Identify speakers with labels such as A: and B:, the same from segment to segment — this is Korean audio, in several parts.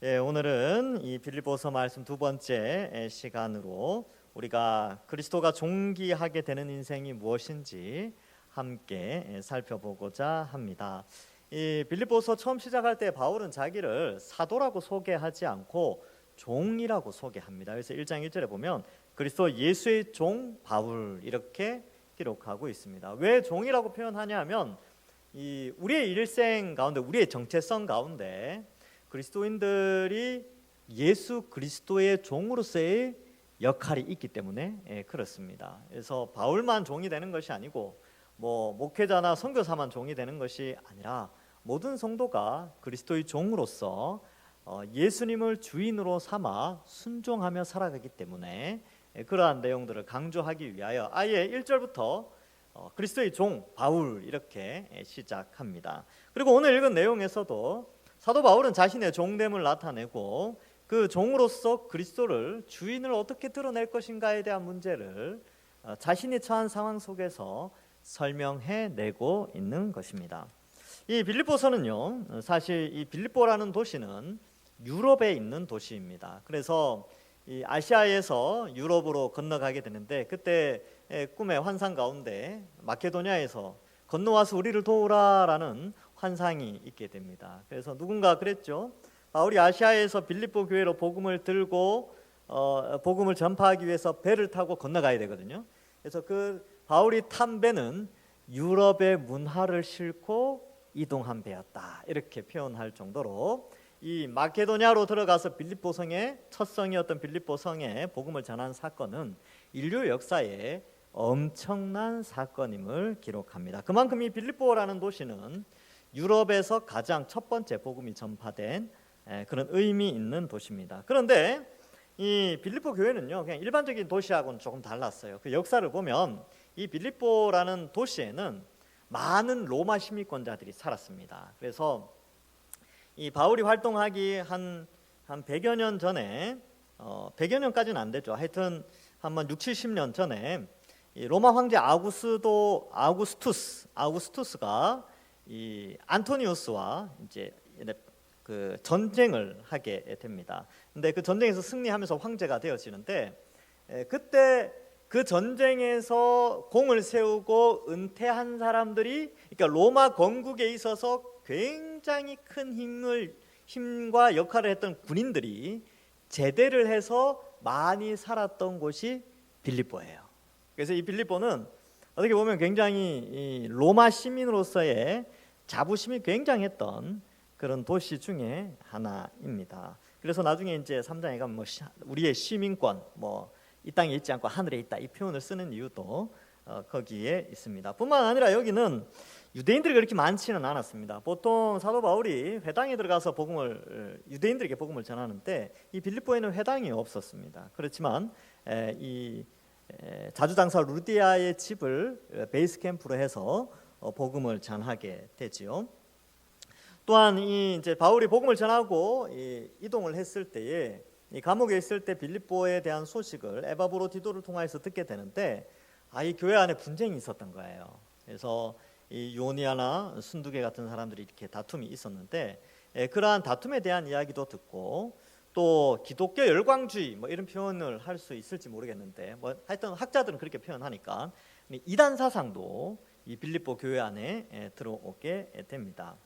A: 오늘은 이 빌립보서 말씀 두 번째 시간으로 우리가 그리스도가 존귀하게 되는 인생이 무엇인지 함께 살펴보고자 합니다. 이 빌립보서 처음 시작할 때 바울은 자기를 사도라고 소개하지 않고 종이라고 소개합니다. 그래서 1장 1절에 보면 그리스도 예수의 종 바울 이렇게 기록하고 있습니다. 왜 종이라고 표현하냐면 이 우리의 일생 가운데, 우리의 정체성 가운데 그리스도인들이 예수 그리스도의 종으로서의 역할이 있기 때문에 그렇습니다. 그래서 바울만 종이 되는 것이 아니고 목회자나 선교사만 종이 되는 것이 아니라 모든 성도가 그리스도의 종으로서 예수님을 주인으로 삼아 순종하며 살아가기 때문에 그러한 내용들을 강조하기 위하여 아예 1절부터 그리스도의 종 바울 이렇게 시작합니다. 그리고 오늘 읽은 내용에서도 사도 바울은 자신의 종됨을 나타내고 그 종으로서 그리스도를 주인을 어떻게 드러낼 것인가에 대한 문제를 자신이 처한 상황 속에서 설명해내고 있는 것입니다. 이 빌립보서는요, 사실 이 빌립보라는 도시는 유럽에 있는 도시입니다. 그래서 이 아시아에서 유럽으로 건너가게 되는데 그때 꿈의 환상 가운데 마케도니아에서 건너와서 우리를 도우라라는 환상이 있게 됩니다. 그래서 누군가 그랬죠. 바울이 아시아에서 빌립보 교회로 복음을 들고 복음을 전파하기 위해서 배를 타고 건너가야 되거든요. 그래서 그 바울이 탄 배는 유럽의 문화를 싣고 이동한 배였다. 이렇게 표현할 정도로 이 마케도니아로 들어가서 빌립보 성의 첫 성이었던 빌립보 성에 복음을 전한 사건은 인류 역사에 엄청난 사건임을 기록합니다. 그만큼 이 빌립보라는 도시는 유럽에서 가장 첫 번째 복음이 전파된 그런 의미 있는 도시입니다. 그런데 이 빌립보 교회는요, 그냥 일반적인 도시하고는 조금 달랐어요. 그 역사를 보면 이 빌립보라는 도시에는 많은 로마 시민권자들이 살았습니다. 그래서 이 바울이 활동하기 한 100여 년 전에 100여 년까지는 안 되죠. 하여튼 한 6, 70년 전에 이 로마 황제 아우구스투스가 이 안토니우스와 이제 그 전쟁을 하게 됩니다. 근데 그 전쟁에서 승리하면서 황제가 되어지는데 그때 그 전쟁에서 공을 세우고 은퇴한 사람들이, 그러니까 로마 건국에 있어서 굉장히 큰 힘과 역할을 했던 군인들이 제대를 해서 많이 살았던 곳이 빌립보예요. 그래서 이 빌립보는 어떻게 보면 굉장히 이 로마 시민으로서의 자부심이 굉장했던 그런 도시 중에 하나입니다. 그래서 나중에 이제 3장에 가면 우리의 시민권 이 땅에 있지 않고 하늘에 있다, 이 표현을 쓰는 이유도 거기에 있습니다. 뿐만 아니라 여기는 유대인들이 그렇게 많지는 않았습니다. 보통 사도 바울이 회당에 들어가서 유대인들에게 복음을 전하는데 이 빌립보에는 회당이 없었습니다. 그렇지만 이 자주장사 루디아의 집을 베이스 캠프로 해서 복음을 전하게 되지요. 또한 이제 바울이 복음을 전하고 이동을 했을 때에 이 감옥에 있을 때 빌립보에 대한 소식을 에바브로디도를 통해서 듣게 되는데 이 교회 안에 분쟁이 있었던 거예요. 그래서 이 요니아나 순두계 같은 사람들이 이렇게 다툼이 있었는데 그러한 다툼에 대한 이야기도 듣고 또 기독교 열광주의 이런 표현을 할 수 있을지 모르겠는데 하여튼 학자들은 그렇게 표현하니까 이단 사상도 이 빌립보 교회 안에 들어오게 됩니다.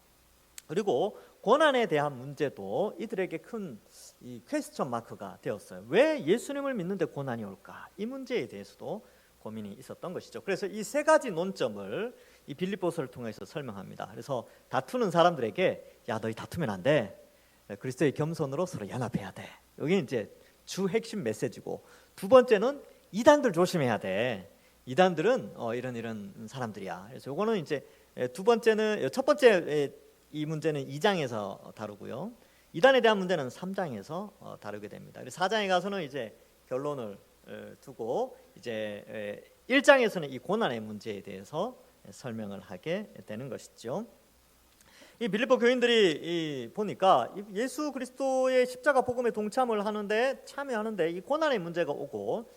A: 그리고 고난에 대한 문제도 이들에게 큰 이 퀘스천 마크가 되었어요. 왜 예수님을 믿는데 고난이 올까? 이 문제에 대해서도 고민이 있었던 것이죠. 그래서 이 세 가지 논점을 이 빌립보서를 통해서 설명합니다. 그래서 다투는 사람들에게 너희 다투면 안 돼. 그리스도의 겸손으로 서로 연합해야 돼. 여기 이제 주 핵심 메시지고, 두 번째는 이단들 조심해야 돼. 이단들은 이런 사람들이야. 그래서 요거는 이제 첫 번째 이 문제는 2장에서 다루고요. 이단에 대한 문제는 3장에서 다루게 됩니다. 그래서 4장에 가서는 이제 결론을 두고 이제 1장에서는 이 고난의 문제에 대해서 설명을 하게 되는 것이죠. 이 빌립보 교인들이 보니까 예수 그리스도의 십자가 복음에 동참을 하는데 참여하는데 이 고난의 문제가 오고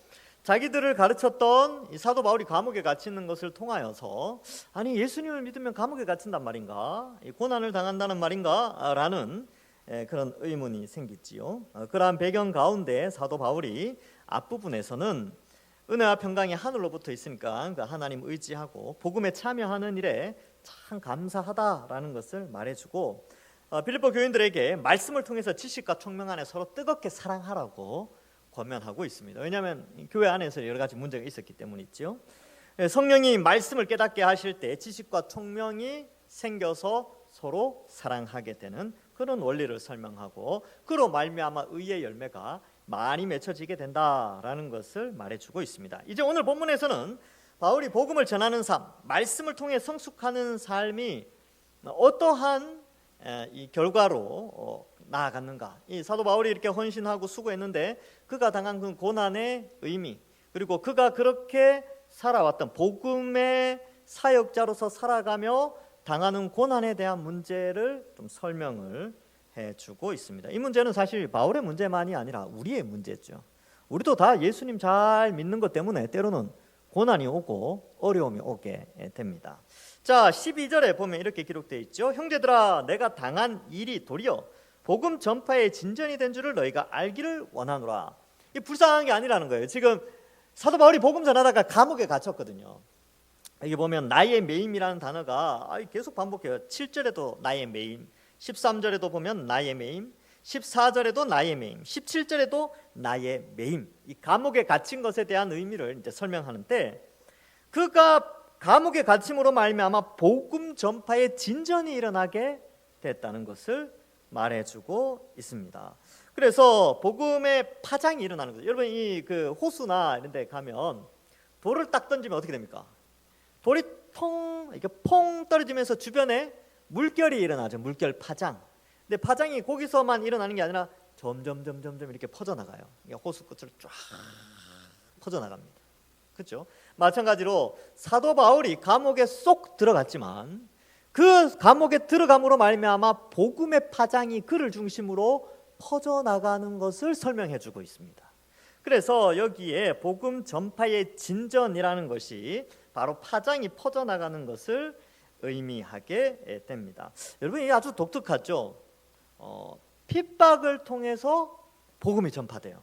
A: 자기들을 가르쳤던 이 사도 바울이 감옥에 갇히는 것을 통하여서 예수님을 믿으면 감옥에 갇힌단 말인가? 이 고난을 당한다는 말인가? 라는 그런 의문이 생기지요. 그러한 배경 가운데 사도 바울이 앞부분에서는 은혜와 평강이 하늘로부터 있으니까 그 하나님 의지하고 복음에 참여하는 일에 참 감사하다라는 것을 말해주고, 빌립보 교인들에게 말씀을 통해서 지식과 총명 안에 서로 뜨겁게 사랑하라고 권면하고 있습니다. 왜냐하면 교회 안에서 여러 가지 문제가 있었기 때문이죠. 성령이 말씀을 깨닫게 하실 때 지식과 총명이 생겨서 서로 사랑하게 되는 그런 원리를 설명하고, 그로 말미암아 의의 열매가 많이 맺혀지게 된다라는 것을 말해주고 있습니다. 이제 오늘 본문에서는 바울이 복음을 전하는 삶, 말씀을 통해 성숙하는 삶이 어떠한 이 결과로 나아갔는가, 이 사도 바울이 이렇게 헌신하고 수고했는데 그가 당한 그 고난의 의미, 그리고 그가 그렇게 살아왔던 복음의 사역자로서 살아가며 당하는 고난에 대한 문제를 좀 설명을 해주고 있습니다. 이 문제는 사실 바울의 문제만이 아니라 우리의 문제죠. 우리도 다 예수님 잘 믿는 것 때문에 때로는 고난이 오고 어려움이 오게 됩니다. 자, 12절에 보면 이렇게 기록되어 있죠. 형제들아, 내가 당한 일이 도리어 복음 전파의 진전이 된 줄을 너희가 알기를 원하노라. 이 불쌍한 게 아니라는 거예요. 지금 사도 바울이 복음 전하다가 감옥에 갇혔거든요. 여기 보면 나의 매임이라는 단어가 계속 반복해요. 7절에도 나의 매임, 13절에도 보면 나의 매임, 14절에도 나의 매임, 17절에도 나의 매임. 이 감옥에 갇힌 것에 대한 의미를 이제 설명하는데, 그가 감옥에 갇힘으로 말미암아 복음 전파의 진전이 일어나게 됐다는 것을 말해주고 있습니다. 그래서 복음의 파장이 일어나는 거죠. 여러분, 이 그 호수나 이런 데 가면 돌을 딱 던지면 어떻게 됩니까? 돌이 이렇게 퐁 떨어지면서 주변에 물결이 일어나죠. 물결 파장. 근데 파장이 거기서만 일어나는 게 아니라 점점 이렇게 퍼져나가요. 호수 끝으로 쫙 퍼져나갑니다. 그렇죠? 마찬가지로 사도 바울이 감옥에 쏙 들어갔지만 그 감옥에 들어감으로 말미암아 복음의 파장이 그를 중심으로 퍼져나가는 것을 설명해주고 있습니다. 그래서 여기에 복음 전파의 진전이라는 것이 바로 파장이 퍼져나가는 것을 의미하게 됩니다. 여러분, 이게 아주 독특하죠. 핍박을 통해서 복음이 전파돼요.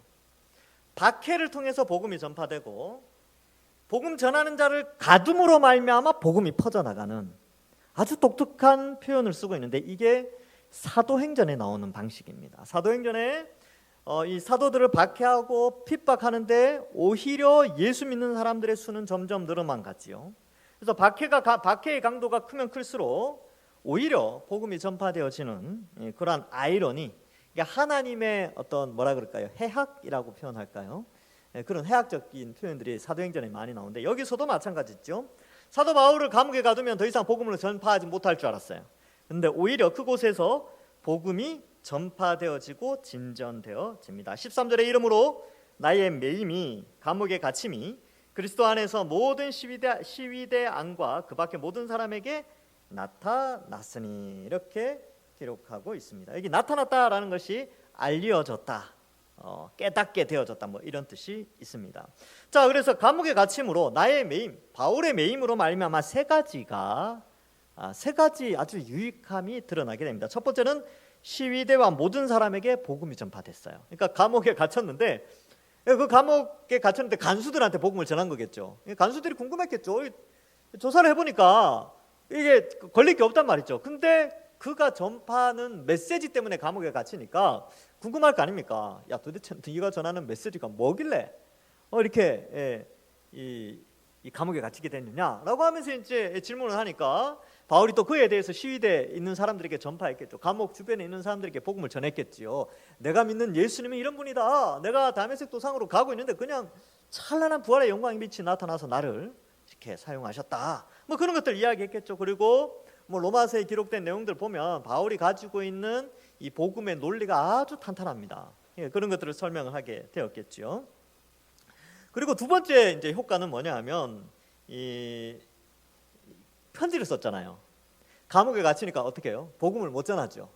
A: 박해를 통해서 복음이 전파되고, 복음 전하는 자를 가둠으로 말미암아 복음이 퍼져나가는 아주 독특한 표현을 쓰고 있는데, 이게 사도행전에 나오는 방식입니다. 사도행전에 이 사도들을 박해하고 핍박하는데 오히려 예수 믿는 사람들의 수는 점점 늘어만 갔지요. 그래서 박해의 강도가 크면 클수록 오히려 복음이 전파되어지는 그러한 아이러니, 그러니까 하나님의 어떤 뭐라 그럴까요? 해학이라고 표현할까요? 그런 해학적인 표현들이 사도행전에 많이 나오는데, 여기서도 마찬가지죠. 사도 바울을 감옥에 가두면 더 이상 복음을 전파하지 못할 줄 알았어요. 그런데 오히려 그곳에서 복음이 전파되어지고 진전되어집니다. 13절에 이름으로 나의 매임이, 감옥의 갇힘이 그리스도 안에서 모든 시위대 안과 그 밖에 모든 사람에게 나타났으니, 이렇게 기록하고 있습니다. 여기 나타났다라는 것이 알려졌다, 깨닫게 되어졌다, 뭐 이런 뜻이 있습니다. 자, 그래서 감옥의 갇힘으로 나의 매임, 바울의 매임으로 말미암아 세 가지 아주 유익함이 드러나게 됩니다. 첫 번째는 시위대와 모든 사람에게 복음이 전파됐어요. 그러니까 감옥에 갇혔는데, 그 감옥에 갇혔는데 간수들한테 복음을 전한 거겠죠. 간수들이 궁금했겠죠. 조사를 해보니까 이게 걸릴 게 없단 말이죠. 근데 그가 전파하는 메시지 때문에 감옥에 갇히니까 궁금할 거 아닙니까? 야, 도대체 네가 전하는 메시지가 뭐길래 이렇게 이 감옥에 갇히게 됐느냐라고 하면서 이제 질문을 하니까 바울이 또 그에 대해서 시위대에 있는 사람들에게 전파했겠죠. 감옥 주변에 있는 사람들에게 복음을 전했겠지요. 내가 믿는 예수님이 이런 분이다. 내가 다메섹 도상으로 가고 있는데 그냥 찬란한 부활의 영광의 빛이 나타나서 나를 이렇게 사용하셨다. 뭐 그런 것들 이야기했겠죠. 그리고 뭐 로마서에 기록된 내용들 보면 바울이 가지고 있는 이 복음의 논리가 아주 탄탄합니다. 그런 것들을 설명을 하게 되었겠죠. 그리고 두 번째 이제 효과는 뭐냐 하면, 이 편지를 썼잖아요. 감옥에 갇히니까 어떻게 해요? 복음을 못 전하죠.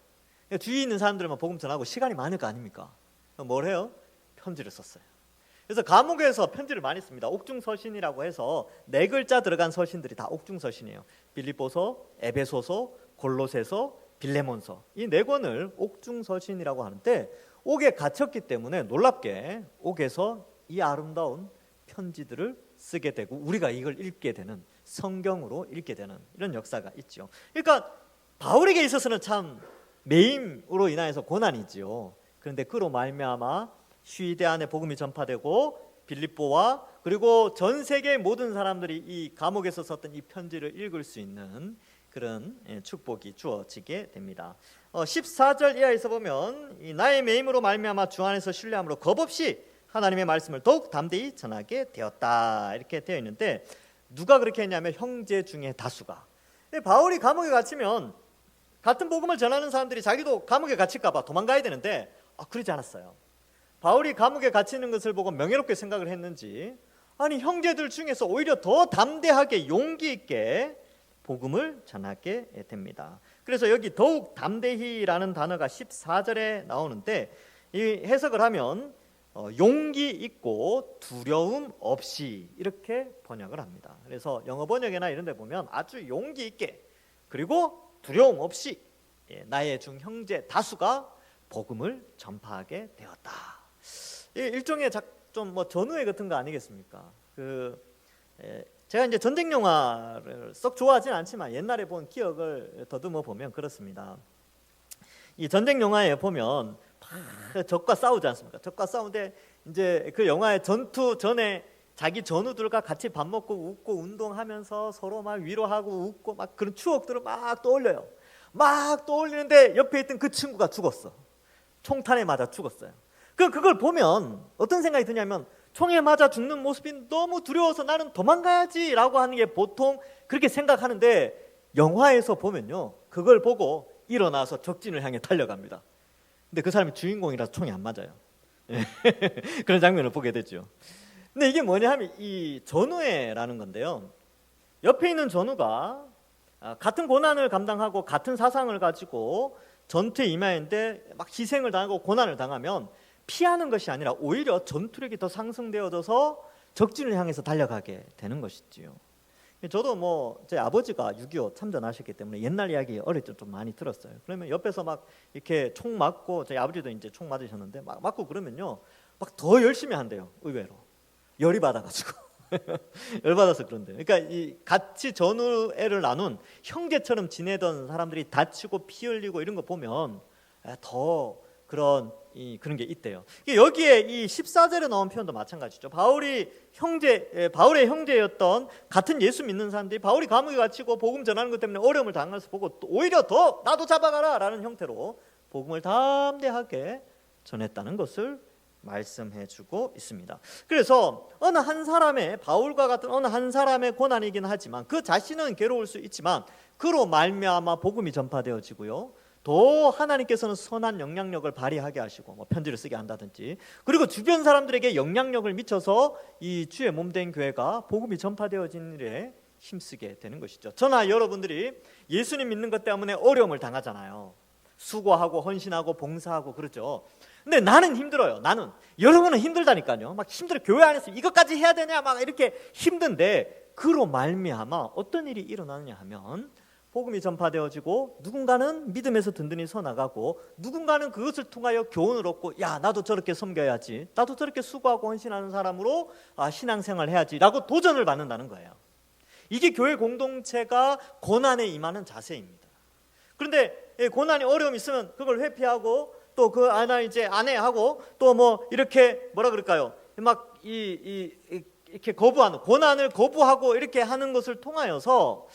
A: 주위에 있는 사람들만 복음 전하고 시간이 많을 거 아닙니까? 뭘 해요? 편지를 썼어요. 그래서 감옥에서 편지를 많이 씁니다. 옥중서신이라고 해서 4글자 들어간 서신들이 다 옥중서신이에요. 빌립보서, 에베소서, 골로새서, 빌레몬서, 이 네 권을 옥중서신이라고 하는데 옥에 갇혔기 때문에 놀랍게 옥에서 이 아름다운 편지들을 쓰게 되고 우리가 이걸 읽게 되는, 성경으로 읽게 되는 이런 역사가 있죠. 그러니까 바울에게 있어서는 참 매임으로 인하여서 고난이지요. 그런데 그로 말미암아 시대 안에 복음이 전파되고 빌립보와 그리고 전 세계의 모든 사람들이 이 감옥에서 썼던 이 편지를 읽을 수 있는 그런 축복이 주어지게 됩니다. 14절 이하에서 보면 나의 매임으로 말미암아 주 안에서 신뢰함으로 겁없이 하나님의 말씀을 더욱 담대히 전하게 되었다, 이렇게 되어 있는데 누가 그렇게 했냐면 형제 중에 다수가. 바울이 감옥에 갇히면 같은 복음을 전하는 사람들이 자기도 감옥에 갇힐까 봐 도망가야 되는데 그러지 않았어요. 바울이 감옥에 갇히는 것을 보고 명예롭게 생각을 했는지 아니 형제들 중에서 오히려 더 담대하게 용기 있게 복음을 전하게 됩니다. 그래서 여기 더욱 담대히라는 단어가 14절에 나오는데 이 해석을 하면 용기 있고 두려움 없이 이렇게 번역을 합니다. 그래서 영어 번역이나 이런 데 보면 아주 용기 있게 그리고 두려움 없이 나의 중 형제 다수가 복음을 전파하게 되었다. 일종의 좀 전우회 같은 거 아니겠습니까? 제가 이제 전쟁 영화를 썩 좋아하진 않지만 옛날에 본 기억을 더듬어 보면 그렇습니다. 이 전쟁 영화에 보면 적과 싸우지 않습니까? 적과 싸우는데 이제 그 영화의 전투 전에 자기 전우들과 같이 밥 먹고 웃고 운동하면서 서로 막 위로하고 웃고 막 그런 추억들을 막 떠올려요. 막 떠올리는데 옆에 있던 그 친구가 죽었어. 총탄에 맞아 죽었어요. 그걸 보면 어떤 생각이 드냐면 총에 맞아 죽는 모습이 너무 두려워서 나는 도망가야지라고 하는 게 보통 그렇게 생각하는데 영화에서 보면요, 그걸 보고 일어나서 적진을 향해 달려갑니다. 근데 그 사람이 주인공이라서 총이 안 맞아요. 그런 장면을 보게 되죠. 근데 이게 뭐냐 하면 이 전우회라는 건데요, 옆에 있는 전우가 같은 고난을 감당하고 같은 사상을 가지고 전투에 임하였는데 막 희생을 당하고 고난을 당하면 피하는 것이 아니라 오히려 전투력이 더 상승되어져서 적진을 향해서 달려가게 되는 것이지요. 저도 제 아버지가 6.25 참전하셨기 때문에 옛날 이야기 어릴 때 좀 많이 들었어요. 그러면 옆에서 막 이렇게 총 맞고, 저희 아버지도 이제 총 맞으셨는데 막 맞고 그러면요, 막 더 열심히 한대요. 의외로 열이 받아가지고 열받아서 그런데. 그러니까 이 같이 전우애를 나눈 형제처럼 지내던 사람들이 다치고 피 흘리고 이런 거 보면 더 그런 게 있대요. 여기에 이 14절에 나온 표현도 마찬가지죠. 바울의 형제였던 같은 예수 믿는 사람들이 바울이 감옥에 갇히고 복음 전하는 것 때문에 어려움을 당해서 보고 오히려 더 나도 잡아가라 라는 형태로 복음을 담대하게 전했다는 것을 말씀해주고 있습니다. 그래서 어느 한 사람의, 바울과 같은 어느 한 사람의 고난이긴 하지만 그 자신은 괴로울 수 있지만 그로 말미암아 복음이 전파되어지고요, 또 하나님께서는 선한 영향력을 발휘하게 하시고 편지를 쓰게 한다든지, 그리고 주변 사람들에게 영향력을 미쳐서 이 주의 몸된 교회가 복음이 전파되어진 일에 힘쓰게 되는 것이죠. 저나 여러분들이 예수님 믿는 것 때문에 어려움을 당하잖아요. 수고하고 헌신하고 봉사하고 그러죠. 근데 나는 힘들어요. 여러분은 힘들다니까요. 막 힘들어. 교회 안에서 이것까지 해야 되냐 막 이렇게 힘든데 그로 말미암아 어떤 일이 일어나느냐 하면 복음이 전파되어지고 누군가는 믿음에서 든든히 서나가고 누군가는 그것을 통하여 교훈을 얻고 야 나도 저렇게 섬겨야지, 나도 저렇게 수고하고 헌신하는 사람으로 신앙생활 해야지 라고 도전을 받는다는 거예요. 이게 교회 공동체가 고난에 임하는 자세입니다. 그런데 고난이 어려움이 있으면 그걸 회피하고 또 그 하나 이제 안해하고 또 이렇게 뭐라 그럴까요? 막 이렇게 거부하는, 고난을 거부하고 이렇게 하는 것을 통하여서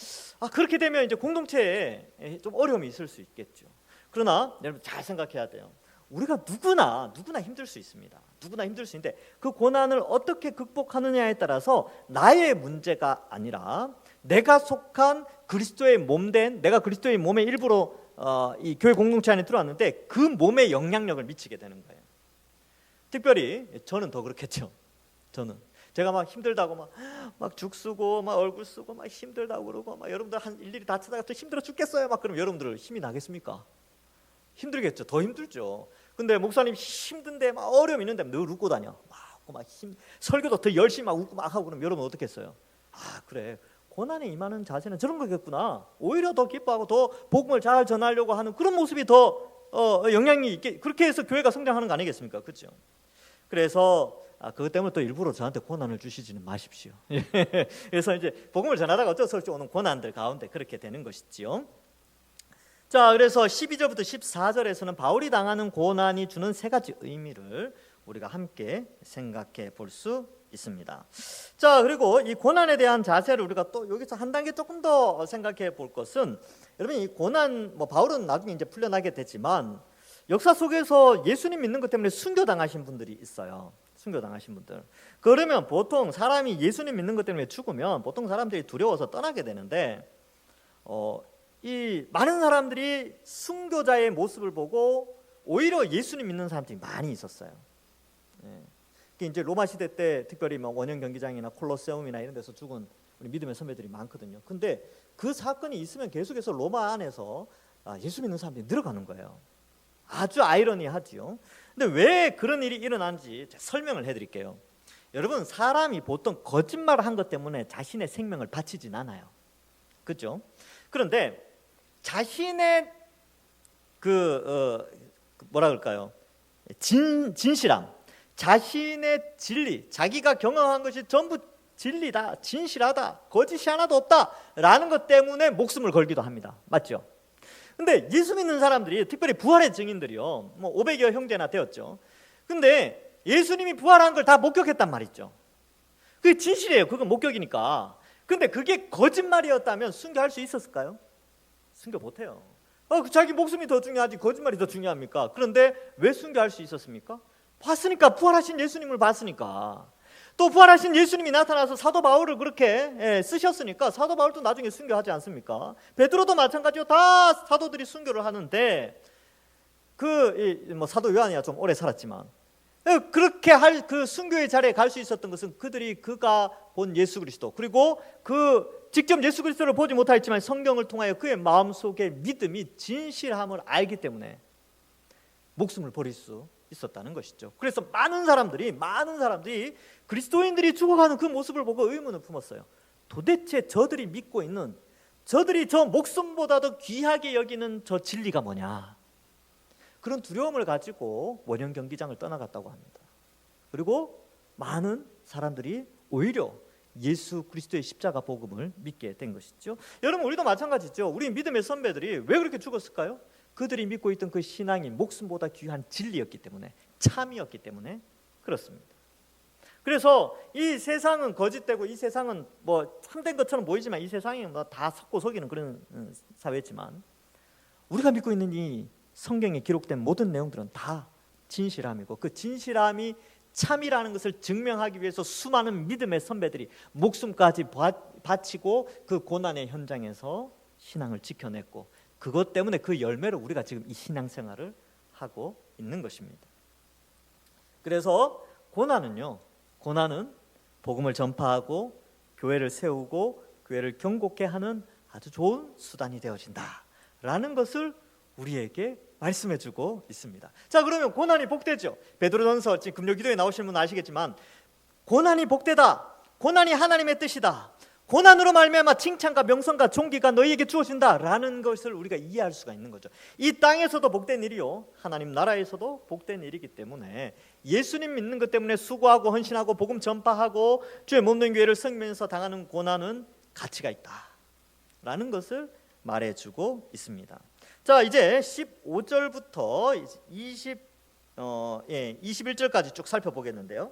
A: 그렇게 되면 이제 공동체에 좀 어려움이 있을 수 있겠죠. 그러나 여러분 잘 생각해야 돼요. 우리가 누구나 힘들 수 있습니다. 누구나 힘들 수 있는데 그 고난을 어떻게 극복하느냐에 따라서 나의 문제가 아니라 내가 속한 그리스도의 몸된, 내가 그리스도의 몸의 일부로 이 교회 공동체 안에 들어왔는데 그 몸에 영향력을 미치게 되는 거예요. 특별히 저는 더 그렇겠죠. 제가 막 힘들다고 막 죽쓰고 막 얼굴 쓰고 막 힘들다고 그러고 막 여러분들 한 일일이 다 찾아가 또 힘들어 죽겠어요 막 그러면 여러분들 힘이 나겠습니까? 힘들겠죠. 더 힘들죠. 근데 목사님 힘든데 막 어려움 있는데 늘 웃고 다녀. 막 설교도 더 열심히 막 웃고 막 하고 그러면 여러분 어떻겠어요? 그래, 고난에 임하는 자세는 저런 거겠구나. 오히려 더 기뻐하고 더 복음을 잘 전하려고 하는 그런 모습이 더 영향이 있게, 그렇게 해서 교회가 성장하는 거 아니겠습니까? 그렇죠? 그래서 그것 때문에 또 일부러 저한테 고난을 주시지는 마십시오. 그래서 이제 복음을 전하다가 어쩔 수 없이 오는 고난들 가운데 그렇게 되는 것이지요. 자, 그래서 12절부터 14절에서는 바울이 당하는 고난이 주는 세 가지 의미를 우리가 함께 생각해 볼 수 있습니다. 자, 그리고 이 고난에 대한 자세를 우리가 또 여기서 한 단계 조금 더 생각해 볼 것은, 여러분 이 고난, 바울은 나중에 이제 풀려나게 되지만 역사 속에서 예수님 믿는 것 때문에 순교당하신 분들이 있어요. 순교당하신 분들. 그러면 보통 사람이 예수님 믿는 것 때문에 죽으면 보통 사람들이 두려워서 떠나게 되는데, 이 많은 사람들이 순교자의 모습을 보고 오히려 예수님 믿는 사람들이 많이 있었어요. 이제 로마 시대 때 특별히 원형 경기장이나 콜로세움이나 이런 데서 죽은 우리 믿음의 선배들이 많거든요. 근데 그 사건이 있으면 계속해서 로마 안에서 예수 믿는 사람들이 늘어가는 거예요. 아주 아이러니하지요. 근데 왜 그런 일이 일어나는지 설명을 해드릴게요. 여러분, 사람이 보통 거짓말을 한 것 때문에 자신의 생명을 바치진 않아요. 그렇죠? 그런데 자신의 뭐라 그럴까요? 진실함, 자신의 진리, 자기가 경험한 것이 전부 진리다, 진실하다, 거짓이 하나도 없다라는 것 때문에 목숨을 걸기도 합니다. 맞죠? 근데 예수 믿는 사람들이, 특별히 부활의 증인들이요, 500여 형제나 되었죠. 근데 예수님이 부활한 걸 다 목격했단 말이죠. 그게 진실이에요. 그건 목격이니까. 근데 그게 거짓말이었다면 순교할 수 있었을까요? 순교 못해요. 자기 목숨이 더 중요하지 거짓말이 더 중요합니까? 그런데 왜 순교할 수 있었습니까? 봤으니까, 부활하신 예수님을 봤으니까. 또 부활하신 예수님이 나타나서 사도 바울을 그렇게 쓰셨으니까 사도 바울도 나중에 순교하지 않습니까? 베드로도 마찬가지로 다 사도들이 순교를 하는데, 사도 요한이야 좀 오래 살았지만 그렇게 할 그 순교의 자리에 갈 수 있었던 것은 그가 본 예수 그리스도, 그리고 직접 예수 그리스도를 보지 못하였지만 성경을 통하여 그의 마음속에 믿음이 진실함을 알기 때문에 목숨을 버릴 수 있었다는 것이죠. 그래서 많은 사람들이 그리스도인들이 죽어가는 그 모습을 보고 의문을 품었어요. 도대체 저들이 믿고 있는, 저들이 저 목숨보다도 귀하게 여기는 저 진리가 뭐냐, 그런 두려움을 가지고 원형 경기장을 떠나갔다고 합니다. 그리고 많은 사람들이 오히려 예수 그리스도의 십자가 복음을 믿게 된 것이죠. 여러분, 우리도 마찬가지죠. 우리 믿음의 선배들이 왜 그렇게 죽었을까요? 그들이 믿고 있던 그 신앙이 목숨보다 귀한 진리였기 때문에, 참이었기 때문에 그렇습니다. 그래서 이 세상은 거짓되고 이 세상은 참된 것처럼 보이지만 이 세상이 다 섞고 속이는 그런 사회지만, 우리가 믿고 있는 이 성경에 기록된 모든 내용들은 다 진실함이고, 그 진실함이 참이라는 것을 증명하기 위해서 수많은 믿음의 선배들이 목숨까지 바치고 그 고난의 현장에서 신앙을 지켜냈고, 그것 때문에 그 열매로 우리가 지금 이 신앙생활을 하고 있는 것입니다. 그래서 고난은 복음을 전파하고 교회를 세우고 교회를 경고케 하는 아주 좋은 수단이 되어진다라는 것을 우리에게 말씀해주고 있습니다. 자, 그러면 고난이 복되죠. 베드로전서 지금 금요기도에 나오시는 분 아시겠지만, 고난이 복되다, 고난이 하나님의 뜻이다, 고난으로 말미암아 칭찬과 명성과 존귀가 너희에게 주어진다라는 것을 우리가 이해할 수가 있는 거죠. 이 땅에서도 복된 일이요, 하나님 나라에서도 복된 일이기 때문에 예수님 믿는 것 때문에 수고하고 헌신하고 복음 전파하고 주의 몸된 교회를 섬기면서 당하는 고난은 가치가 있다라는 것을 말해주고 있습니다. 자, 이제 15절부터 21절까지 쭉 살펴보겠는데요.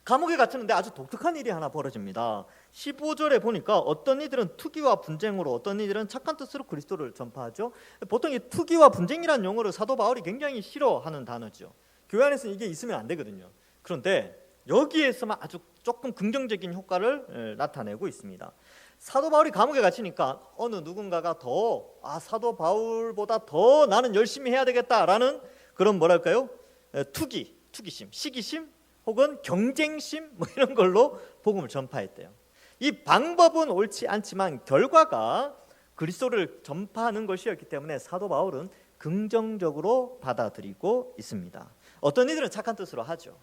A: 감옥에 갇혔는데 아주 독특한 일이 하나 벌어집니다. 15절에 보니까 어떤 이들은 투기와 분쟁으로, 어떤 이들은 착한 뜻으로 그리스도를 전파하죠. 보통 이 투기와 분쟁이라는 용어를 사도 바울이 굉장히 싫어하는 단어죠. 교회 안에서는 이게 있으면 안 되거든요. 그런데 여기에서만 아주 조금 긍정적인 효과를 나타내고 있습니다. 사도 바울이 감옥에 갇히니까 어느 누군가가 사도 바울보다 더 나는 열심히 해야 되겠다라는 그런 투기심, 시기심 혹은 경쟁심 이런 걸로 복음을 전파했대요. 이 방법은 옳지 않지만 결과가 그리스도를 전파하는 것이었기 때문에 사도 바울은 긍정적으로 받아들이고 있습니다. 어떤 이들은 착한 뜻으로 하죠.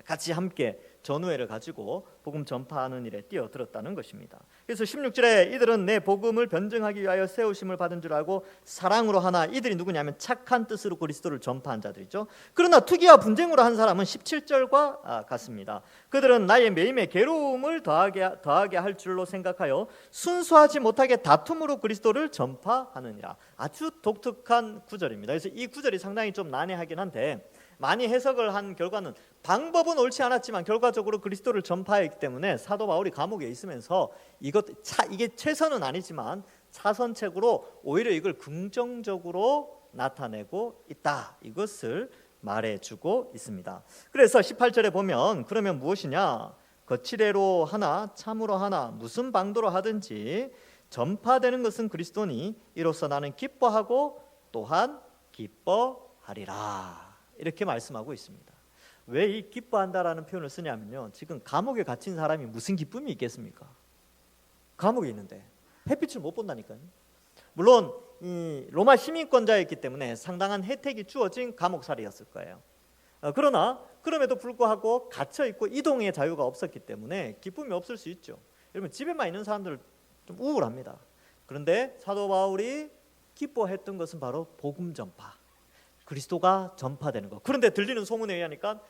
A: 같이 함께 전우회를 가지고 복음 전파하는 일에 뛰어들었다는 것입니다. 그래서 16절에 이들은 내 복음을 변증하기 위하여 세우심을 받은 줄 알고 사랑으로 하나, 이들이 누구냐면 착한 뜻으로 그리스도를 전파한 자들이죠. 그러나 투기와 분쟁으로 한 사람은 17절과 같습니다. 그들은 나의 매임에 괴로움을 더하게 할 줄로 생각하여 순수하지 못하게 다툼으로 그리스도를 전파하느니라. 아주 독특한 구절입니다. 그래서 이 구절이 상당히 좀 난해하긴 한데, 많이 해석을 한 결과는 방법은 옳지 않았지만 결과적으로 그리스도를 전파했기 때문에 사도 바울이 감옥에 있으면서 이게 최선은 아니지만 차선책으로 오히려 이걸 긍정적으로 나타내고 있다, 이것을 말해주고 있습니다. 그래서 18절에 보면 그러면 무엇이냐, 거칠애로 하나 참으로 하나 무슨 방도로 하든지 전파되는 것은 그리스도니 이로써 나는 기뻐하고 또한 기뻐하리라, 이렇게 말씀하고 있습니다. 왜 이 기뻐한다라는 표현을 쓰냐면요, 지금 감옥에 갇힌 사람이 무슨 기쁨이 있겠습니까? 감옥에 있는데 햇빛을 못 본다니까요. 물론 이 로마 시민권자였기 때문에 상당한 혜택이 주어진 감옥살이였을 거예요. 그러나 그럼에도 불구하고 갇혀 있고 이동의 자유가 없었기 때문에 기쁨이 없을 수 있죠. 여러분, 집에만 있는 사람들 좀 우울합니다. 그런데 사도 바울이 기뻐했던 것은 바로 복음 전파, 그리스도가 전파되는 것. 그런데 들리는 소문에 의하니까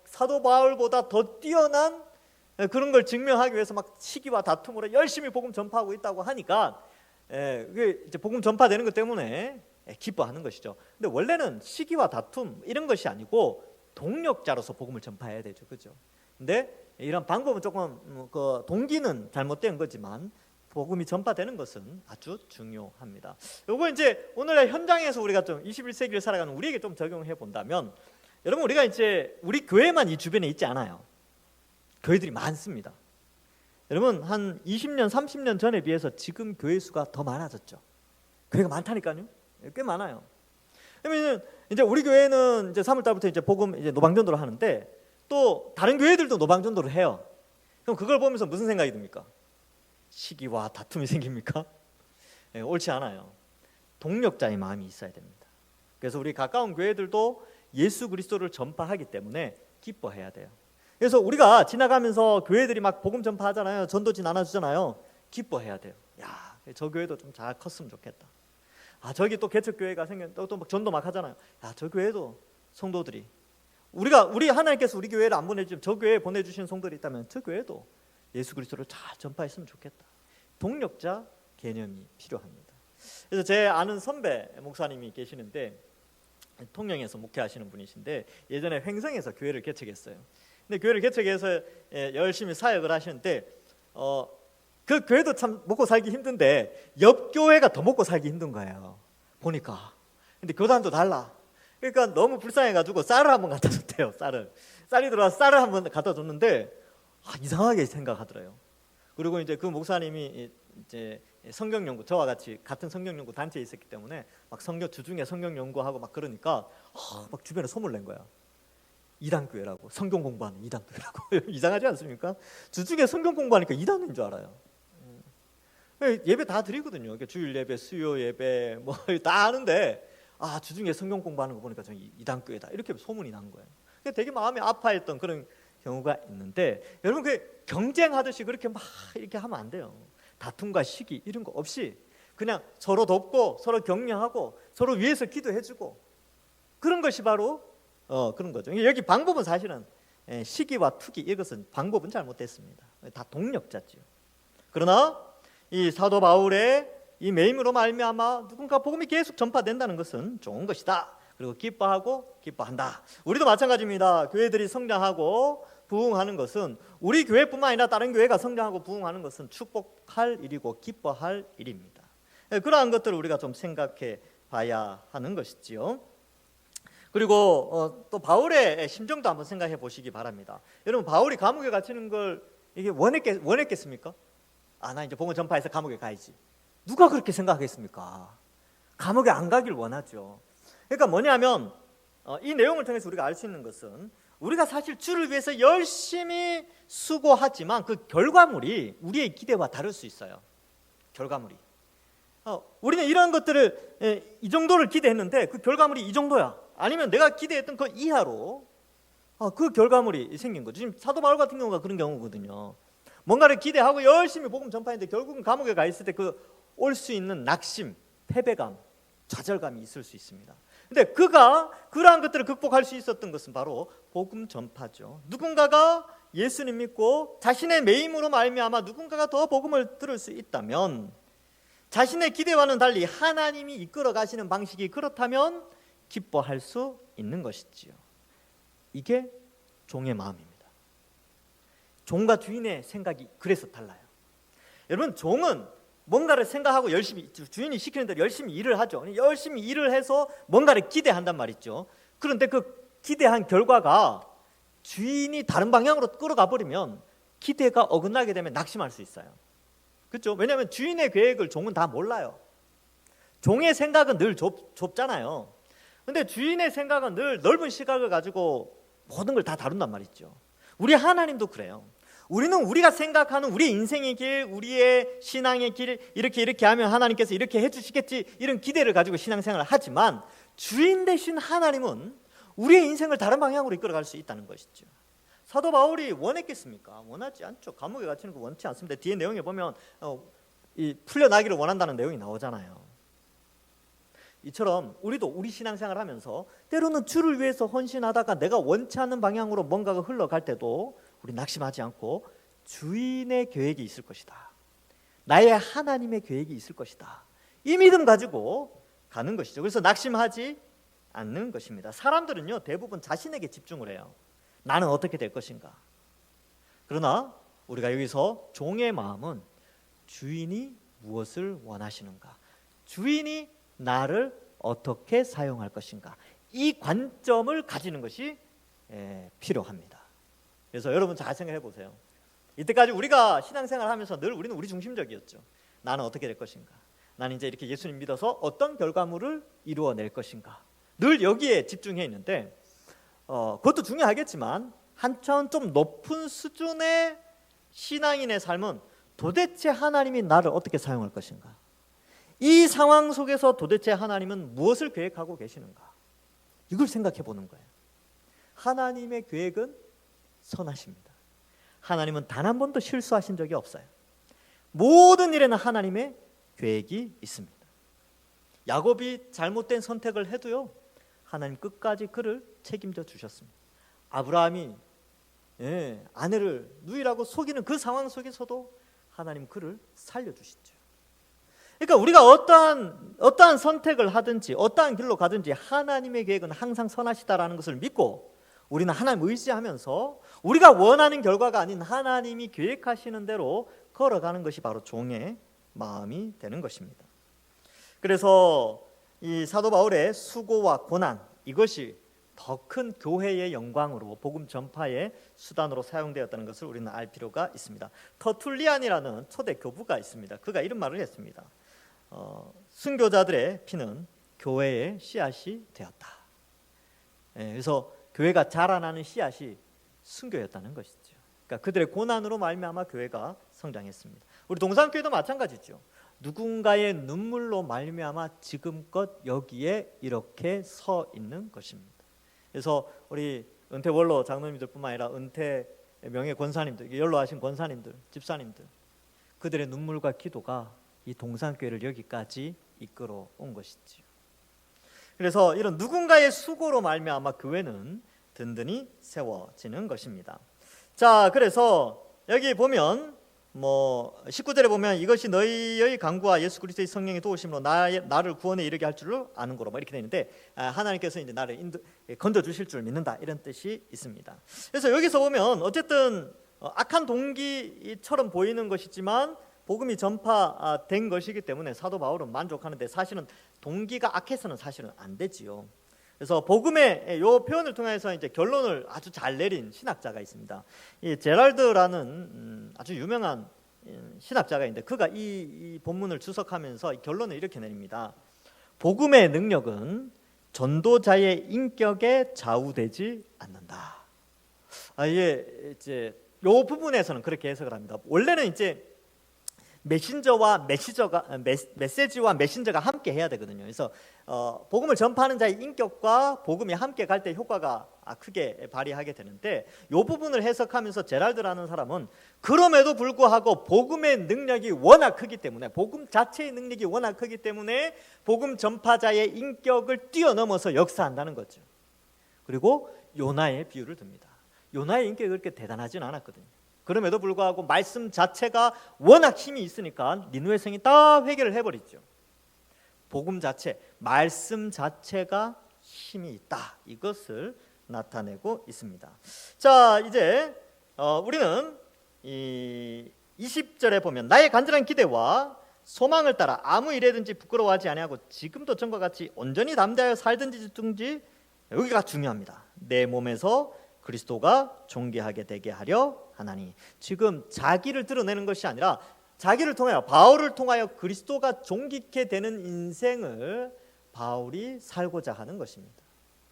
A: 사도 바울보다 더 뛰어난 그런 걸 증명하기 위해서 막 시기와 다툼으로 열심히 복음 전파하고 있다고 하니까 그게 이제 복음 전파되는 것 때문에 기뻐하는 것이죠. 근데 원래는 시기와 다툼 이런 것이 아니고 동력자로서 복음을 전파해야 되죠, 그죠? 근데 이런 방법은 조금 그 동기는 잘못된 거지만 복음이 전파되는 것은 아주 중요합니다. 요거 이제 오늘의 현장에서 우리가 좀 21세기를 살아가는 우리에게 좀 적용해 본다면, 여러분, 우리가 이제 우리 교회만 이 주변에 있지 않아요. 교회들이 많습니다. 여러분, 한 20년, 30년 전에 비해서 지금 교회 수가 더 많아졌죠. 교회가 많다니까요. 꽤 많아요. 그러면 이제 우리 교회는 이제 3월 달부터 이제 복음 이제 노방전도를 하는데, 또 다른 교회들도 노방전도를 해요. 그럼 그걸 보면서 무슨 생각이 듭니까? 시기와 다툼이 생깁니까? 옳지 않아요. 동력자의 마음이 있어야 됩니다. 그래서 우리 가까운 교회들도 예수 그리스도를 전파하기 때문에 기뻐해야 돼요. 그래서 우리가 지나가면서 교회들이 막 복음 전파하잖아요. 전도지 나눠주잖아요. 기뻐해야 돼요. 야, 저 교회도 좀 잘 컸으면 좋겠다. 저기 또 개척교회가 또 막 전도 막 하잖아요. 야, 저 교회도 성도들이 우리 하나님께서 우리 교회를 안 보내주면 저 교회에 보내주신 성도들이 있다면 저 교회도 예수 그리스도를 잘 전파했으면 좋겠다. 동력자 개념이 필요합니다. 그래서 제 아는 선배 목사님이 계시는데, 통영에서 목회하시는 분이신데 예전에 횡성에서 교회를 개척했어요. 근데 교회를 개척해서 열심히 사역을 하시는데 그 교회도 참 먹고 살기 힘든데 옆 교회가 더 먹고 살기 힘든 거예요, 보니까. 근데 교단도 달라. 그러니까 너무 불쌍해가지고 쌀을 한번 갖다 줬대요. 쌀이 들어와서 쌀을 한번 갖다 줬는데 이상하게 생각하더래요. 그리고 이제 그 목사님이 이제 성경 연구, 저와 같이 같은 성경 연구 단체에 있었기 때문에 막 주중에 성경 연구하고 막 그러니까 막 주변에 소문을 낸 거야. 이단교회라고, 성경 공부하는 이단교회라고. 이상하지 않습니까? 주중에 성경 공부하니까 이단인 줄 알아요. 예배 다 드리거든요. 주일 예배, 수요 예배 뭐 다 하는데 주중에 성경 공부하는 거 보니까 저 이단교회다, 이렇게 소문이 난 거예요. 되게 마음이 아파했던 그런 경우가 있는데, 여러분, 그 경쟁하듯이 그렇게 막 이렇게 하면 안 돼요. 다툼과 시기 이런 거 없이 그냥 서로 돕고 서로 격려하고 서로 위해서 기도해주고, 그런 것이 바로 그런 거죠. 여기 방법은 사실은 시기와 투기, 이것은 방법은 잘못됐습니다. 다 동력자죠. 그러나 이 사도 바울의 이 매임으로 말미암아 누군가 복음이 계속 전파된다는 것은 좋은 것이다. 그리고 기뻐하고 기뻐한다. 우리도 마찬가지입니다. 교회들이 성장하고 부흥하는 것은, 우리 교회뿐만 아니라 다른 교회가 성장하고 부흥하는 것은 축복할 일이고 기뻐할 일입니다. 그러한 것들을 우리가 좀 생각해 봐야 하는 것이지요. 그리고 또 바울의 심정도 한번 생각해 보시기 바랍니다. 여러분, 바울이 감옥에 갇히는 걸 이게 원했겠습니까? 나 이제 복음 전파해서 감옥에 가야지. 누가 그렇게 생각하겠습니까? 감옥에 안 가길 원하죠. 그러니까 뭐냐면 이 내용을 통해서 우리가 알 수 있는 것은, 우리가 사실 주를 위해서 열심히 수고하지만 그 결과물이 우리의 기대와 다를 수 있어요. 결과물이. 우리는 이런 것들을 이 정도를 기대했는데 그 결과물이 이 정도야. 아니면 내가 기대했던 그 이하로 그 결과물이 생긴 거죠. 지금 사도 바울 같은 경우가 그런 경우거든요. 뭔가를 기대하고 열심히 복음 전파했는데 결국은 감옥에 가 있을 때 올 수 있는 낙심, 패배감, 좌절감이 있을 수 있습니다. 근데 그가 그러한 것들을 극복할 수 있었던 것은 바로 복음 전파죠. 누군가가 예수님 믿고 자신의 매임으로 말미암아 누군가가 더 복음을 들을 수 있다면, 자신의 기대와는 달리 하나님이 이끌어 가시는 방식이 그렇다면 기뻐할 수 있는 것이지요. 이게 종의 마음입니다. 종과 주인의 생각이 그래서 달라요. 여러분, 종은 뭔가를 생각하고 열심히, 주인이 시키는 대로 열심히 일을 하죠. 열심히 일을 해서 뭔가를 기대한단 말이죠. 그런데 그 기대한 결과가 주인이 다른 방향으로 끌어가 버리면 기대가 어긋나게 되면 낙심할 수 있어요. 그렇죠? 왜냐하면 주인의 계획을 종은 다 몰라요. 종의 생각은 늘 좁잖아요. 근데 주인의 생각은 늘 넓은 시각을 가지고 모든 걸 다 다룬단 말이죠. 우리 하나님도 그래요. 우리는 우리가 생각하는 우리의 인생의 길, 우리의 신앙의 길, 이렇게 하면 하나님께서 이렇게 해주시겠지, 이런 기대를 가지고 신앙생활을 하지만 주인 되신 하나님은 우리의 인생을 다른 방향으로 이끌어갈 수 있다는 것이죠. 사도 바울이 원했겠습니까? 원하지 않죠. 감옥에 갇히는 거 원치 않습니다. 뒤에 내용에 보면 풀려나기를 원한다는 내용이 나오잖아요. 이처럼 우리도 우리 신앙생활을 하면서 때로는 주를 위해서 헌신하다가 내가 원치 않는 방향으로 뭔가가 흘러갈 때도 우리 낙심하지 않고 주인의 계획이 있을 것이다, 나의 하나님의 계획이 있을 것이다, 이 믿음 가지고 가는 것이죠. 그래서 낙심하지 않는 것입니다. 사람들은요, 대부분 자신에게 집중을 해요. 나는 어떻게 될 것인가. 그러나 우리가 여기서 종의 마음은 주인이 무엇을 원하시는가, 주인이 나를 어떻게 사용할 것인가, 이 관점을 가지는 것이 필요합니다. 그래서 여러분 잘 생각해 보세요. 이때까지 우리가 신앙생활을 하면서 늘 우리는 우리 중심적이었죠. 나는 어떻게 될 것인가, 나는 이제 이렇게 예수님 믿어서 어떤 결과물을 이루어낼 것인가, 늘 여기에 집중해 있는데 그것도 중요하겠지만 한 차원 좀 높은 수준의 신앙인의 삶은 도대체 하나님이 나를 어떻게 사용할 것인가, 이 상황 속에서 도대체 하나님은 무엇을 계획하고 계시는가, 이걸 생각해 보는 거예요. 하나님의 계획은 선하십니다. 하나님은 단 한 번도 실수하신 적이 없어요. 모든 일에는 하나님의 계획이 있습니다. 야곱이 잘못된 선택을 해도요, 하나님 끝까지 그를 책임져 주셨습니다. 아브라함이 아내를 누이라고 속이는 그 상황 속에서도 하나님 그를 살려주시죠. 그러니까 우리가 어떠한 선택을 하든지 어떠한 길로 가든지 하나님의 계획은 항상 선하시다라는 것을 믿고 우리는 하나님 의지하면서 우리가 원하는 결과가 아닌 하나님이 계획하시는 대로 걸어가는 것이 바로 종의 마음이 되는 것입니다. 그래서 이 사도 바울의 수고와 고난, 이것이 더 큰 교회의 영광으로 복음 전파의 수단으로 사용되었다는 것을 우리는 알 필요가 있습니다. 터툴리안이라는 초대 교부가 있습니다. 그가 이런 말을 했습니다. 순교자들의 피는 교회의 씨앗이 되었다. 그래서 교회가 자라나는 씨앗이 순교였다는 것이죠. 그러니까 그들의 고난으로 말미암아 교회가 성장했습니다. 우리 동산교회도 마찬가지죠. 누군가의 눈물로 말미암아 지금껏 여기에 이렇게 서 있는 것입니다. 그래서 우리 은퇴 원로 장로님들뿐만 아니라 은퇴 명예 권사님들, 연로하신 권사님들, 집사님들, 그들의 눈물과 기도가 이 동산교회를 여기까지 이끌어 온 것이지요. 그래서 이런 누군가의 수고로 말미암아 교회는 든든히 세워지는 것입니다. 자, 그래서 여기 보면 19절에 보면 이것이 너희의 간구와 예수 그리스도의 성령의 도우심으로 나를 구원에 이르게 할 줄을 아는 거로 이렇게 되어 있는데, 하나님께서 이제 나를 건져 주실 줄 믿는다, 이런 뜻이 있습니다. 그래서 여기서 보면 어쨌든 악한 동기처럼 보이는 것이지만 복음이 전파된 것이기 때문에 사도 바울은 만족하는데 사실은 동기가 악해서는 사실은 안 되지요. 그래서 복음의 이 표현을 통해서 이제 결론을 아주 잘 내린 신학자가 있습니다. 이 제랄드라는 아주 유명한 신학자가 있는데 그가 이 본문을 주석하면서 결론을 이렇게 내립니다. 복음의 능력은 전도자의 인격에 좌우되지 않는다. 이제 이 부분에서는 그렇게 해석을 합니다. 원래는 이제 메신저와 메시지와 메신저가 함께 해야 되거든요. 그래서 복음을 전파하는 자의 인격과 복음이 함께 갈 때 효과가 크게 발휘하게 되는데, 이 부분을 해석하면서 제랄드라는 사람은 그럼에도 불구하고 복음의 능력이 워낙 크기 때문에, 복음 자체의 능력이 워낙 크기 때문에 복음 전파자의 인격을 뛰어넘어서 역사한다는 거죠. 그리고 요나의 비유를 듭니다. 요나의 인격이 그렇게 대단하진 않았거든요. 그럼에도 불구하고 말씀 자체가 워낙 힘이 있으니까 니느웨 성이 다 회개를 해버리죠. 복음 자체, 말씀 자체가 힘이 있다, 이것을 나타내고 있습니다. 자, 이제 우리는 이 20절에 보면 나의 간절한 기대와 소망을 따라 아무 일에든지 부끄러워하지 아니하고 지금도 전과 같이 온전히 담대하여 살든지 죽든지, 여기가 중요합니다. 내 몸에서 그리스도가 존귀하게 되게 하려 하나니. 지금 자기를 드러내는 것이 아니라 자기를 통하여, 바울을 통하여 그리스도가 존귀케 되는 인생을 바울이 살고자 하는 것입니다.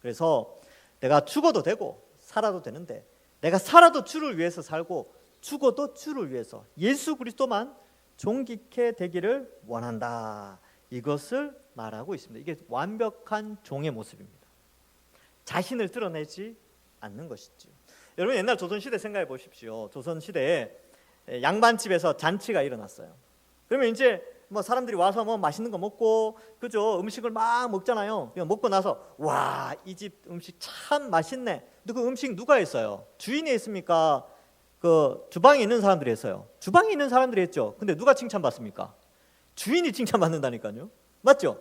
A: 그래서 내가 죽어도 되고 살아도 되는데, 내가 살아도 주를 위해서 살고 죽어도 주를 위해서 예수 그리스도만 존귀케 되기를 원한다, 이것을 말하고 있습니다. 이게 완벽한 종의 모습입니다. 자신을 드러내지 않는 것이죠. 여러분, 옛날 조선시대 생각해 보십시오. 조선시대에 양반집에서 잔치가 일어났어요. 그러면 이제 뭐 사람들이 와서 뭐 맛있는 거 먹고, 그죠? 음식을 막 먹잖아요. 먹고 나서 와, 이 집 음식 참 맛있네. 근데 그 음식 누가 했어요? 주인이 했습니까? 그 주방에 있는 사람들이 했어요. 주방에 있는 사람들이 했죠. 근데 누가 칭찬받습니까? 주인이 칭찬받는다니까요. 맞죠?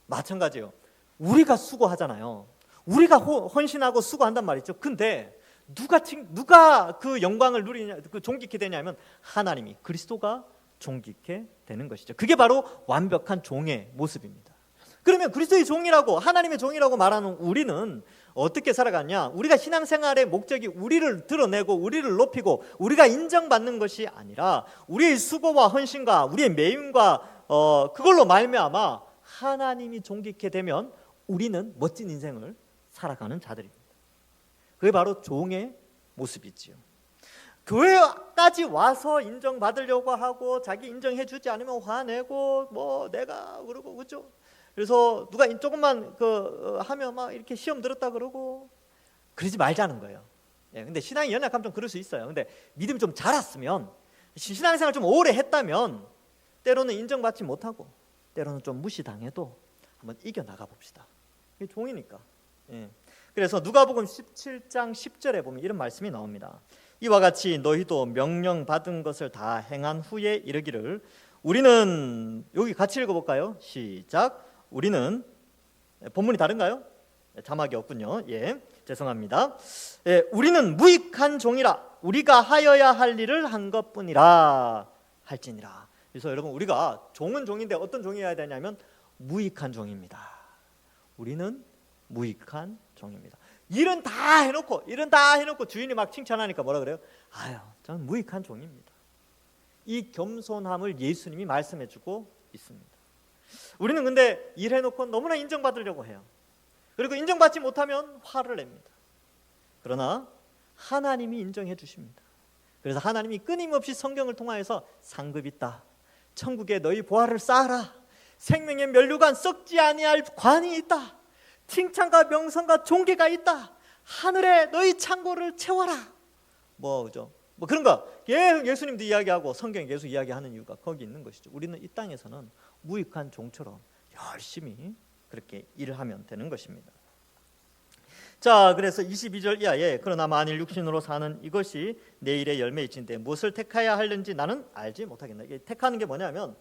A: 마찬가지예요. 우리가 수고하잖아요. 우리가 헌신하고 수고한단 말이죠. 근데 누가 그 영광을 누리냐, 그 존귀케 되냐면 하나님이, 그리스도가 존귀케 되는 것이죠. 그게 바로 완벽한 종의 모습입니다. 그러면 그리스도의 종이라고, 하나님의 종이라고 말하는 우리는 어떻게 살아가냐? 우리가 신앙생활의 목적이 우리를 드러내고 우리를 높이고 우리가 인정받는 것이 아니라 우리의 수고와 헌신과 우리의 매임과 그걸로 말미암아 하나님이 존귀케 되면 우리는 멋진 인생을 살아가는 자들입니다. 그게 바로 종의 모습이지요. 교회까지 와서 인정받으려고 하고 자기 인정해 주지 않으면 화내고 뭐 내가 그러고, 그죠? 그래서 누가 조금만 하면 막 이렇게 시험 들었다 그러고, 그러지 말자는 거예요. 예, 근데 신앙이 연약하면 좀 그럴 수 있어요. 근데 믿음이 좀 자랐으면, 신앙생활 좀 오래 했다면 때로는 인정받지 못하고 때로는 좀 무시당해도 한번 이겨나가 봅시다. 이게 종이니까. 예. 그래서 누가복음 17장 10절에 보면 이런 말씀이 나옵니다. 이와 같이 너희도 명령받은 것을 다 행한 후에 이르기를, 우리는, 여기 같이 읽어볼까요? 시작. 우리는, 본문이 다른가요? 자막이 없군요. 예, 죄송합니다. 예, 우리는 무익한 종이라 우리가 하여야 할 일을 한 것뿐이라 할지니라. 그래서 여러분, 우리가 종은 종인데 어떤 종이어야 되냐면 무익한 종입니다. 우리는 무익한 종입니다. 일은 다 해놓고 주인이 막 칭찬하니까 뭐라 그래요? 아유, 저는 무익한 종입니다. 이 겸손함을 예수님이 말씀해주고 있습니다. 우리는 근데 일해놓고 너무나 인정받으려고 해요. 그리고 인정받지 못하면 화를 냅니다. 그러나 하나님이 인정해 주십니다. 그래서 하나님이 끊임없이 성경을 통하여서 상급 있다, 천국에 너희 보화를 쌓아라, 생명의 면류관 썩지 아니할 관이 있다, 칭찬과 명성과 존귀가 있다, 하늘에 너희 창고를 채워라, 그죠? 그런 거 예수님도 이야기하고 성경에 계속 이야기하는 이유가 거기 있는 것이죠. 우리는 이 땅에서는 무익한 종처럼 열심히 그렇게 일을 하면 되는 것입니다. 자, 그래서 22절 이하에 그러나 만일 육신으로 사는 이것이 내일의 열매일진데 무엇을 택하여야 하는지 나는 알지 못하겠나. 이게 택하는 게 뭐냐면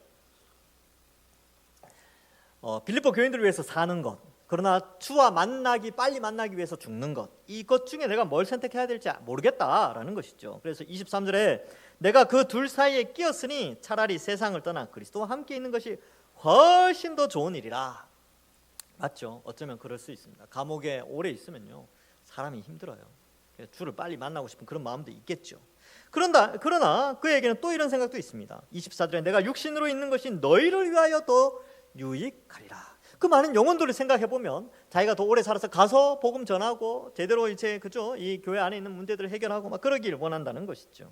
A: 빌립보 교인들을 위해서 사는 것, 그러나 주와 빨리 만나기 위해서 죽는 것, 이것 중에 내가 뭘 선택해야 될지 모르겠다라는 것이죠. 그래서 23절에 내가 그 둘 사이에 끼었으니 차라리 세상을 떠나 그리스도와 함께 있는 것이 훨씬 더 좋은 일이라. 맞죠? 어쩌면 그럴 수 있습니다. 감옥에 오래 있으면요, 사람이 힘들어요. 주를 빨리 만나고 싶은 그런 마음도 있겠죠. 그러나 그에게는 또 이런 생각도 있습니다. 24절에 내가 육신으로 있는 것이 너희를 위하여 더 유익하리라. 그 많은 영혼들을 생각해 보면 자기가 더 오래 살아서 가서 복음 전하고 제대로 이제, 그죠? 이 교회 안에 있는 문제들을 해결하고 막 그러길 원한다는 것이죠.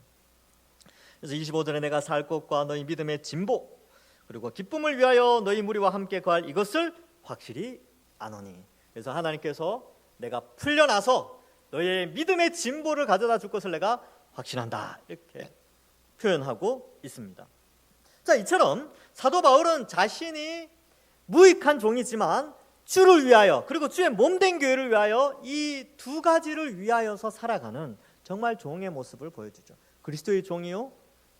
A: 그래서 25절에 내가 살 것과 너희 믿음의 진보 그리고 기쁨을 위하여 너희 무리와 함께 거할 이것을 확실히 아노니. 그래서 하나님께서 내가 풀려나서 너의 믿음의 진보를 가져다 줄 것을 내가 확신한다, 이렇게 표현하고 있습니다. 자, 이처럼 사도 바울은 자신이 무익한 종이지만 주를 위하여 그리고 주의 몸된 교회를 위하여 이 두 가지를 위하여서 살아가는 정말 종의 모습을 보여주죠. 그리스도의 종이요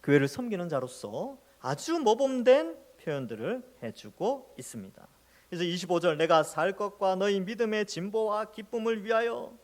A: 교회를 섬기는 자로서 아주 모범된 표현들을 해주고 있습니다. 그래서 25절 내가 살 것과 너희 믿음의 진보와 기쁨을 위하여,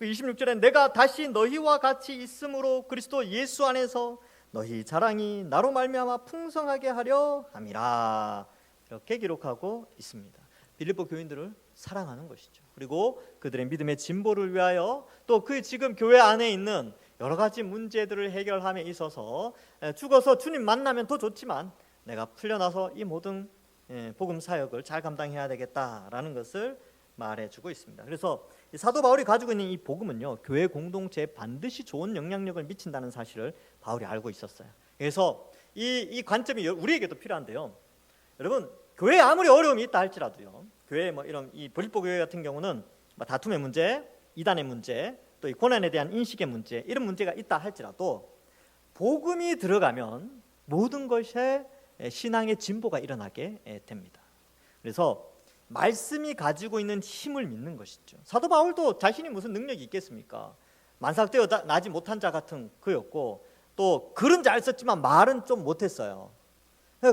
A: 26절에 내가 다시 너희와 같이 있으므로 그리스도 예수 안에서 너희 자랑이 나로 말미암아 풍성하게 하려 함이라, 이렇게 기록하고 있습니다. 빌립보 교인들을 사랑하는 것이죠. 그리고 그들의 믿음의 진보를 위하여 또 그 지금 교회 안에 있는 여러 가지 문제들을 해결함에 있어서 죽어서 주님 만나면 더 좋지만 내가 풀려나서 이 모든 복음 사역을 잘 감당해야 되겠다라는 것을 말해주고 있습니다. 그래서 사도 바울이 가지고 있는 이 복음은요, 교회 공동체에 반드시 좋은 영향력을 미친다는 사실을 바울이 알고 있었어요. 그래서 이 관점이 우리에게도 필요한데요. 여러분, 교회에 아무리 어려움이 있다 할지라도요, 교회 이런 이 빌립보 교회 같은 경우는 다툼의 문제, 이단의 문제, 또 이 고난에 대한 인식의 문제, 이런 문제가 있다 할지라도 복음이 들어가면 모든 것에 신앙의 진보가 일어나게 됩니다. 그래서 말씀이 가지고 있는 힘을 믿는 것이죠. 사도 바울도 자신이 무슨 능력이 있겠습니까? 만삭되어 나지 못한 자 같은 그였고, 또 글은 잘 썼지만 말은 좀 못했어요.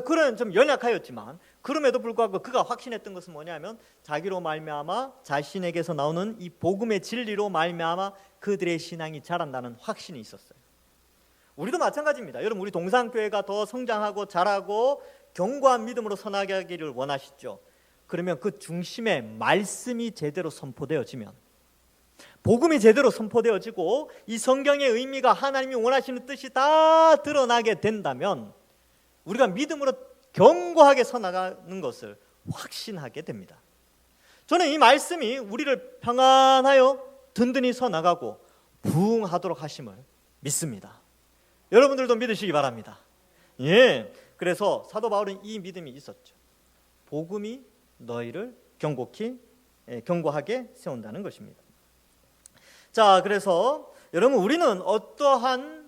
A: 글은 좀 연약하였지만 그럼에도 불구하고 그가 확신했던 것은 뭐냐면 자기로 말미암아 자신에게서 나오는 이 복음의 진리로 말미암아 그들의 신앙이 자란다는 확신이 있었어요. 우리도 마찬가지입니다. 여러분, 우리 동산교회가 더 성장하고 자라고 견고한 믿음으로 선하기를 원하시죠. 그러면 그 중심에 말씀이 제대로 선포되어지면, 복음이 제대로 선포되어지고 이 성경의 의미가 하나님이 원하시는 뜻이 다 드러나게 된다면 우리가 믿음으로 견고하게 서나가는 것을 확신하게 됩니다. 저는 이 말씀이 우리를 평안하여 든든히 서나가고 부흥하도록 하심을 믿습니다. 여러분들도 믿으시기 바랍니다. 그래서 사도 바울은 이 믿음이 있었죠. 복음이 너희를 견고하게 세운다는 것입니다. 자, 그래서 여러분, 우리는 어떠한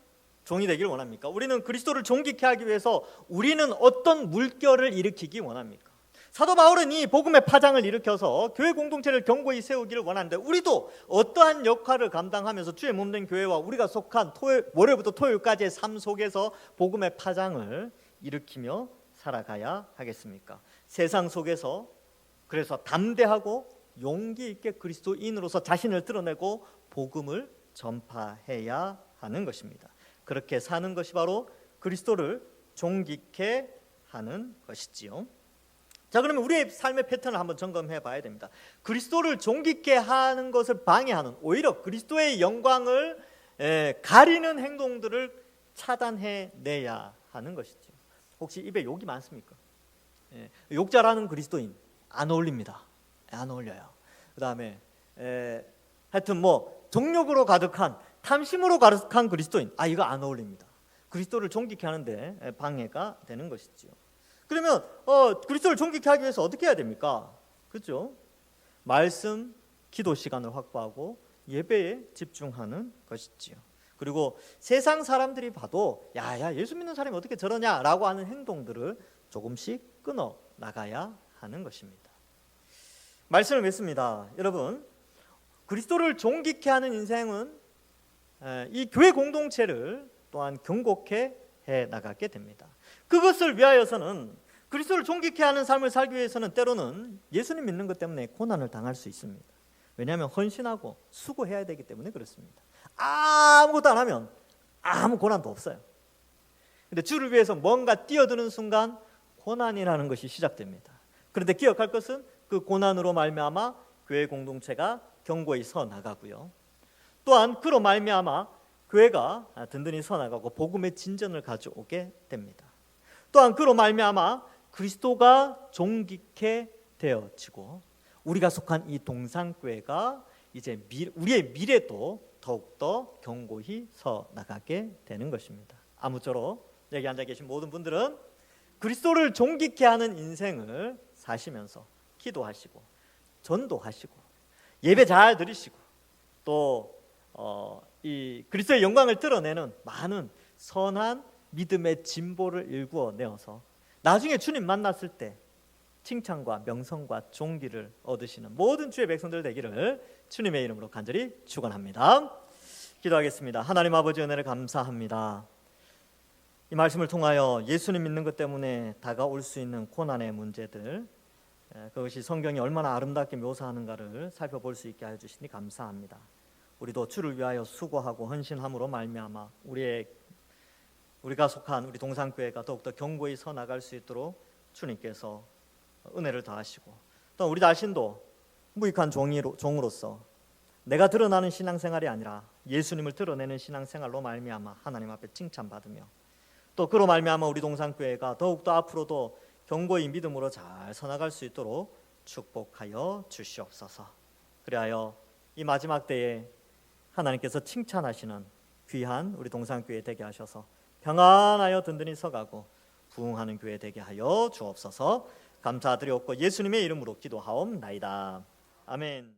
A: 종이 되길 원합니까? 우리는 그리스도를 존귀케 하기 위해서 우리는 어떤 물결을 일으키기 원합니까? 사도 바울은 이 복음의 파장을 일으켜서 교회 공동체를 견고히 세우기를 원하는데, 우리도 어떠한 역할을 감당하면서 주의 몸된 교회와 우리가 속한 월요일부터 토요일까지의 삶 속에서 복음의 파장을 일으키며 살아가야 하겠습니까? 세상 속에서 그래서 담대하고 용기 있게 그리스도인으로서 자신을 드러내고 복음을 전파해야 하는 것입니다. 그렇게 사는 것이 바로 그리스도를 존귀케 하는 것이지요. 자, 그러면 우리의 삶의 패턴을 한번 점검해 봐야 됩니다. 그리스도를 존귀케 하는 것을 방해하는, 오히려 그리스도의 영광을 가리는 행동들을 차단해 내야 하는 것이죠. 혹시 입에 욕이 많습니까? 욕 잘하는 그리스도인 안 어울립니다. 안 어울려요. 그 다음에 하여튼 정욕으로 가득한, 탐심으로 가득한 그리스도인, 이거 안 어울립니다. 그리스도를 존귀케 하는데 방해가 되는 것이죠. 그러면 그리스도를 존귀케 하기 위해서 어떻게 해야 됩니까? 그렇죠? 말씀, 기도 시간을 확보하고 예배에 집중하는 것이지요. 그리고 세상 사람들이 봐도 야 예수 믿는 사람이 어떻게 저러냐라고 하는 행동들을 조금씩 끊어 나가야 하는 것입니다. 말씀을 맺습니다. 여러분, 그리스도를 존귀케 하는 인생은 이 교회 공동체를 또한 견고케 해 나가게 됩니다. 그것을 위하여서는, 그리스도를 존귀케 하는 삶을 살기 위해서는 때로는 예수님 믿는 것 때문에 고난을 당할 수 있습니다. 왜냐하면 헌신하고 수고해야 되기 때문에 그렇습니다. 아무것도 안 하면 아무 고난도 없어요. 근데 주를 위해서 뭔가 뛰어드는 순간 고난이라는 것이 시작됩니다. 그런데 기억할 것은 그 고난으로 말미암아 교회 공동체가 견고히 서 나가고요. 또한 그로 말미암아 교회가 든든히 서 나가고 복음의 진전을 가져오게 됩니다. 또한 그로 말미암아 그리스도가 존귀케 되어지고 우리가 속한 이 동산교회가 이제 우리의 미래도 더욱더 견고히 서 나가게 되는 것입니다. 아무쪼록 여기 앉아 계신 모든 분들은 그리스도를 존귀케 하는 인생을 사시면서 기도하시고 전도하시고 예배 잘 드리시고 또 이 그리스도의 영광을 드러내는 많은 선한 믿음의 진보를 일구어 내어서 나중에 주님 만났을 때 칭찬과 명성과 존귀를 얻으시는 모든 주의 백성들 되기를 주님의 이름으로 간절히 축원합니다. 기도하겠습니다. 하나님 아버지 은혜를 감사합니다. 이 말씀을 통하여 예수님 믿는 것 때문에 다가올 수 있는 고난의 문제들, 그것이 성경이 얼마나 아름답게 묘사하는가를 살펴볼 수 있게 하여 주시니 감사합니다. 우리도 주를 위하여 수고하고 헌신함으로 말미암아 우리가 속한 우리 동산교회가 더욱더 견고히 서 나갈 수 있도록 주님께서 은혜를 더하시고 또 우리 자신도 무익한 종으로서 내가 드러나는 신앙생활이 아니라 예수님을 드러내는 신앙생활로 말미암아 하나님 앞에 칭찬받으며 또 그로 말미암아 우리 동산교회가 더욱더 앞으로도 견고히 믿음으로 잘 서나갈 수 있도록 축복하여 주시옵소서. 그리하여 이 마지막 때에 하나님께서 칭찬하시는 귀한 우리 동산교회 되게 하셔서 평안하여 든든히 서가고 부흥하는 교회 되게 하여 주옵소서. 감사드리옵고 예수님의 이름으로 기도하옵나이다. 아멘.